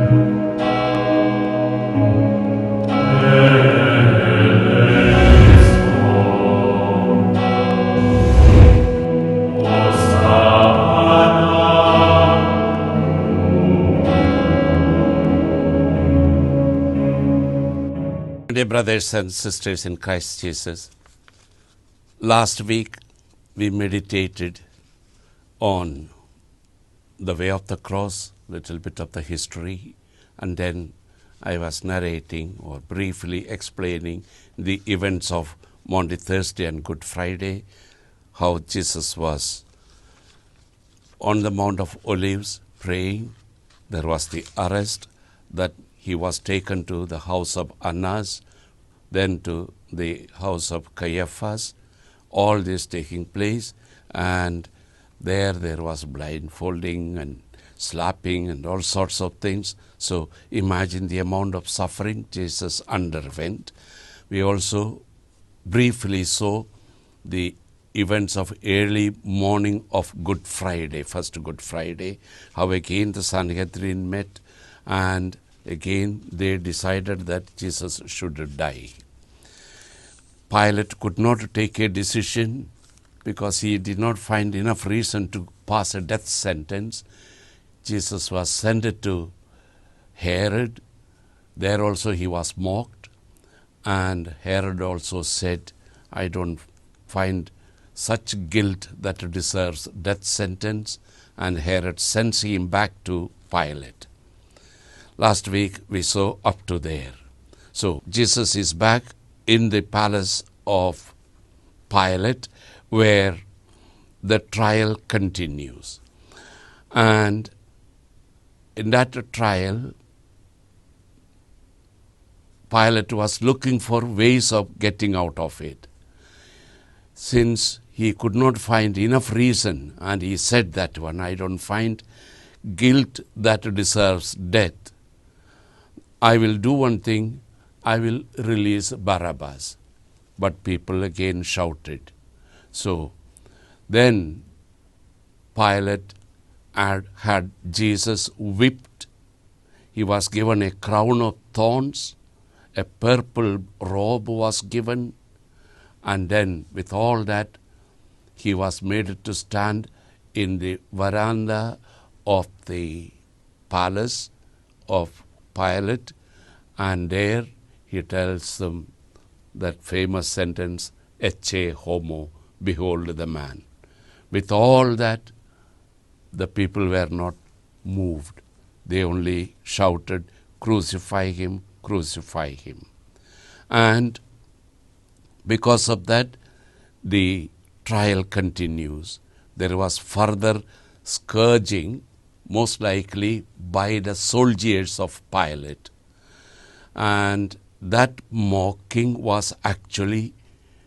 Dear brothers and sisters in Christ Jesus, last week we meditated on the way of the cross, little bit of the history, and then I was narrating or briefly explaining the events of Maundy Thursday and Good Friday, how Jesus was on the Mount of Olives praying. There was the arrest, that he was taken to the house of Annas, then to the house of Caiaphas, all this taking place, and there was blindfolding and slapping and all sorts of things. So imagine the amount of suffering Jesus underwent. We also briefly saw the events of early morning of Good Friday, first Good Friday, how again the Sanhedrin met and again they decided that Jesus should die. Pilate could not take a decision because he did not find enough reason to pass a death sentence. Jesus was sent to Herod. There also he was mocked, and Herod also said, I don't find such guilt that deserves death sentence, and Herod sends him back to Pilate. Last week we saw up to there. So Jesus is back in the palace of Pilate, where the trial continues. And in that trial, Pilate was looking for ways of getting out of it. Since he could not find enough reason, and he said that one, I don't find guilt that deserves death, I will do one thing, I will release Barabbas. But people again shouted. So then Pilate had Jesus whipped. He was given a crown of thorns, a purple robe was given, and then with all that, he was made to stand in the veranda of the palace of Pilate, and there he tells them that famous sentence, Ecce homo, behold the man. With all that, the people were not moved. They only shouted, crucify him, crucify him. And because of that, the trial continues. There was further scourging, most likely by the soldiers of Pilate. And that mocking was actually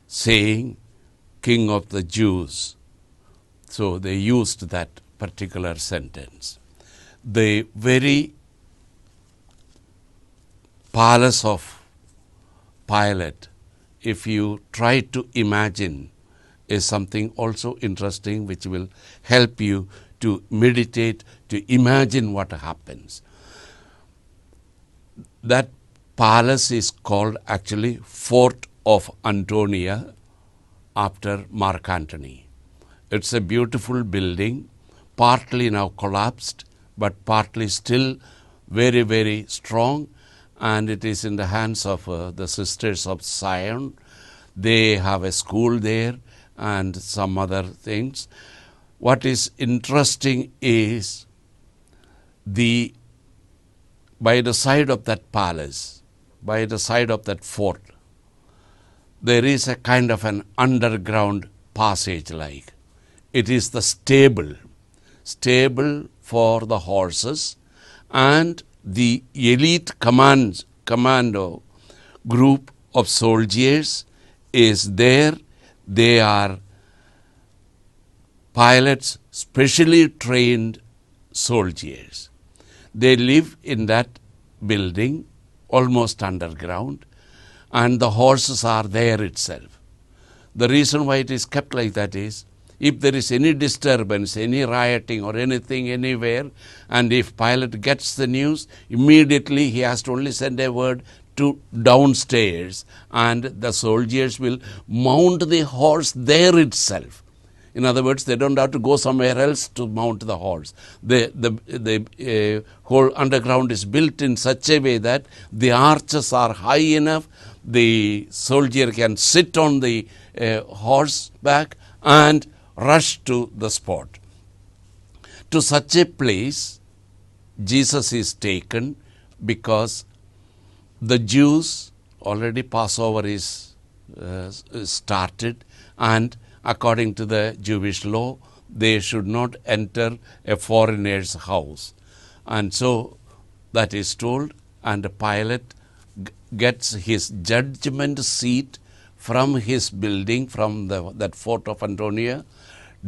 saying, King of the Jews. So they used that particular sentence. The very palace of Pilate, if you try to imagine, is something also interesting which will help you to meditate, to imagine what happens. That palace is called actually Fort of Antonia after Mark Antony. It's a beautiful building, partly now collapsed, but partly still very, very strong, and it is in the hands of the Sisters of Zion. They have a school there and some other things. What is interesting is by the side of that palace, by the side of that fort, there is a kind of an underground passage like. It is the stable for the horses, and the elite commando group of soldiers is there. They are Pilate's specially trained soldiers. They live in that building, almost underground, and the horses are there itself. The reason why it is kept like that is, if there is any disturbance, any rioting or anything anywhere, and if Pilate gets the news, immediately he has to only send a word to downstairs, and the soldiers will mount the horse there itself. In other words, they don't have to go somewhere else to mount the horse. The whole underground is built in such a way that the arches are high enough. The soldier can sit on the horseback and rush to the spot. To such a place, Jesus is taken because the Jews, already Passover is started, and according to the Jewish law, they should not enter a foreigner's house. And so that is told, and Pilate gets his judgment seat from his building, from that fort of Antonia,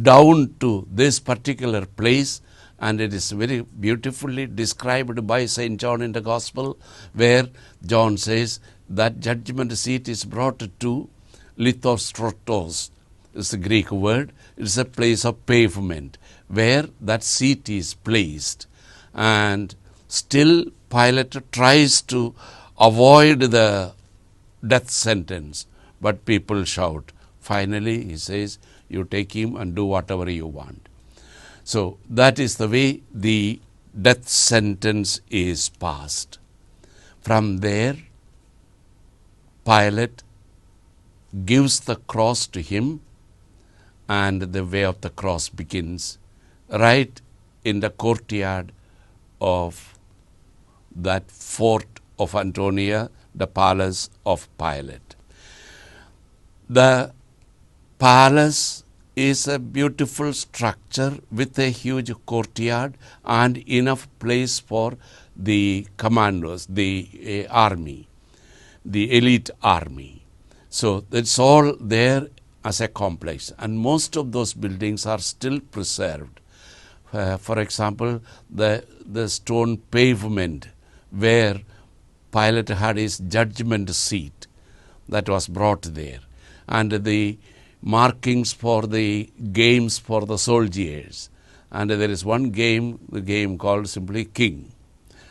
down to this particular place. And it is very beautifully described by St. John in the Gospel, where John says that judgment seat is brought to lithostrotos. It's a Greek word. It's a place of pavement where that seat is placed. And still Pilate tries to avoid the death sentence, but people shout. Finally, he says, you take him and do whatever you want. So that is the way the death sentence is passed. From there, Pilate gives the cross to him, and the way of the cross begins right in the courtyard of that fort of Antonia, the palace of Pilate. The palace is a beautiful structure with a huge courtyard and enough place for the commandos, the army, the elite army. So it's all there as a complex, and most of those buildings are still preserved. For example, the stone pavement where Pilate had his judgment seat, that was brought there, and the markings for the games for the soldiers. And there is one game, the game called simply King.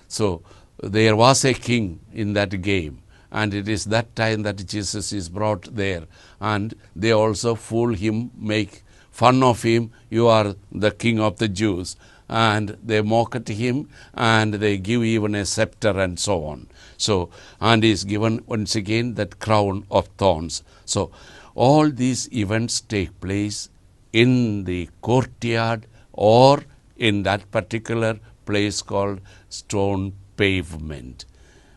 So there was a king in that game, and it is that time that Jesus is brought there, and they also fool him, make fun of him. You are the king of the Jews. And they mock at him, and they give even a scepter and so on. So, and he is given once again that crown of thorns. So all these events take place in the courtyard or in that particular place called stone pavement.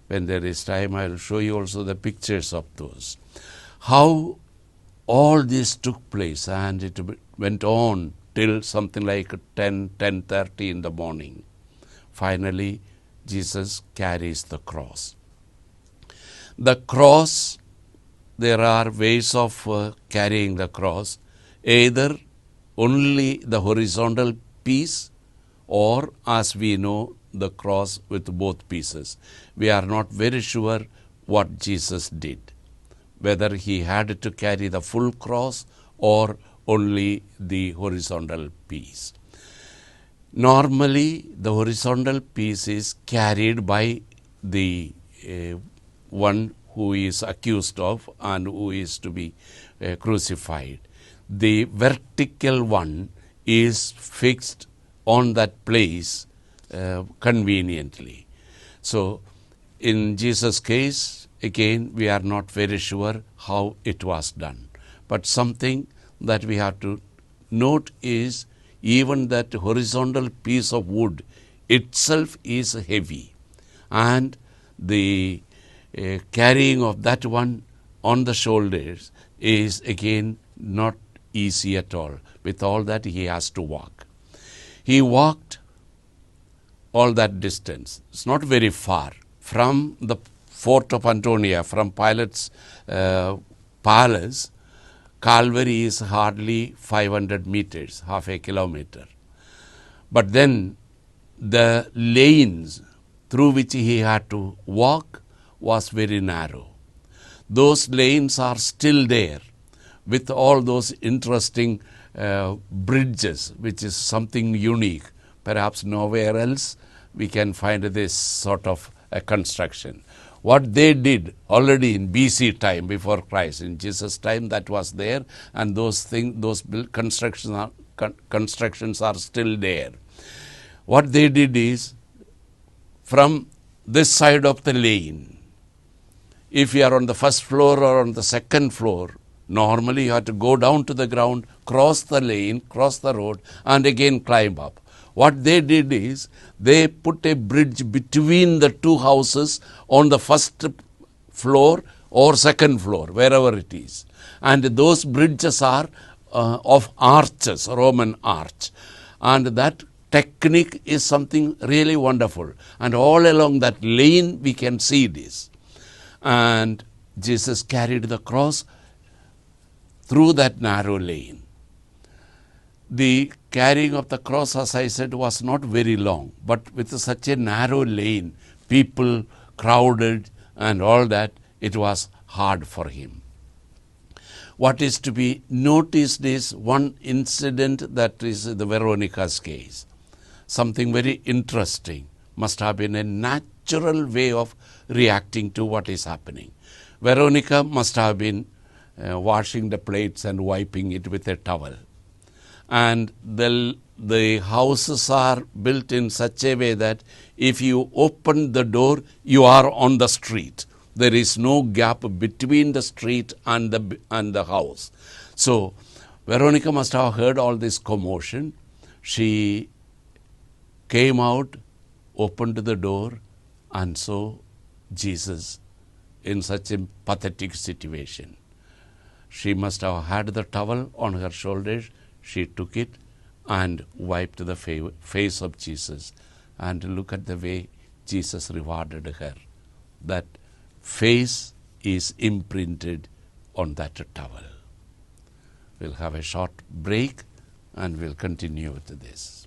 When there is time, I will show you also the pictures of those. How all this took place, and it went on till something like 10:30 in the morning. Finally, Jesus carries the cross. The cross, there are ways of carrying the cross, either only the horizontal piece, or as we know, the cross with both pieces. We are not very sure what Jesus did, whether he had to carry the full cross or only the horizontal piece. Normally, the horizontal piece is carried by the one who is accused of and who is to be crucified. The vertical one is fixed on that place conveniently. So, in Jesus' case, again, we are not very sure how it was done. But something that we have to note is even that horizontal piece of wood itself is heavy, and the carrying of that one on the shoulders is again not easy at all. With all that, he has to walk. He walked all that distance. It's not very far from the fort of Antonia, from Pilate's palace. Calvary is hardly 500 meters, half a kilometer. But then the lanes through which he had to walk was very narrow. Those lanes are still there with all those interesting bridges, which is something unique. Perhaps nowhere else we can find this sort of a construction. What they did already in BC time, before Christ, in Jesus' time, that was there, and those constructions are still there. What they did is, from this side of the lane, if you are on the first floor or on the second floor, normally you have to go down to the ground, cross the lane, cross the road, and again climb up. What they did is, they put a bridge between the two houses on the first floor or second floor, wherever it is. And those bridges are of arches, Roman arch. And that technique is something really wonderful. And all along that lane we can see this. And Jesus carried the cross through that narrow lane. The carrying of the cross, as I said, was not very long, but with such a narrow lane, people crowded and all that, it was hard for him. What is to be noticed is one incident, that is the Veronica's case. Something very interesting. Must have been a natural way of reacting to what is happening. Veronica must have been washing the plates and wiping it with a towel. And the houses are built in such a way that if you open the door, you are on the street. There is no gap between the street and the house. So Veronica must have heard all this commotion. She came out, opened the door, and saw Jesus in such a pathetic situation. She must have had the towel on her shoulders. She took it and wiped the face of Jesus. And look at the way Jesus rewarded her. That face is imprinted on that towel. We'll have a short break and we'll continue with this.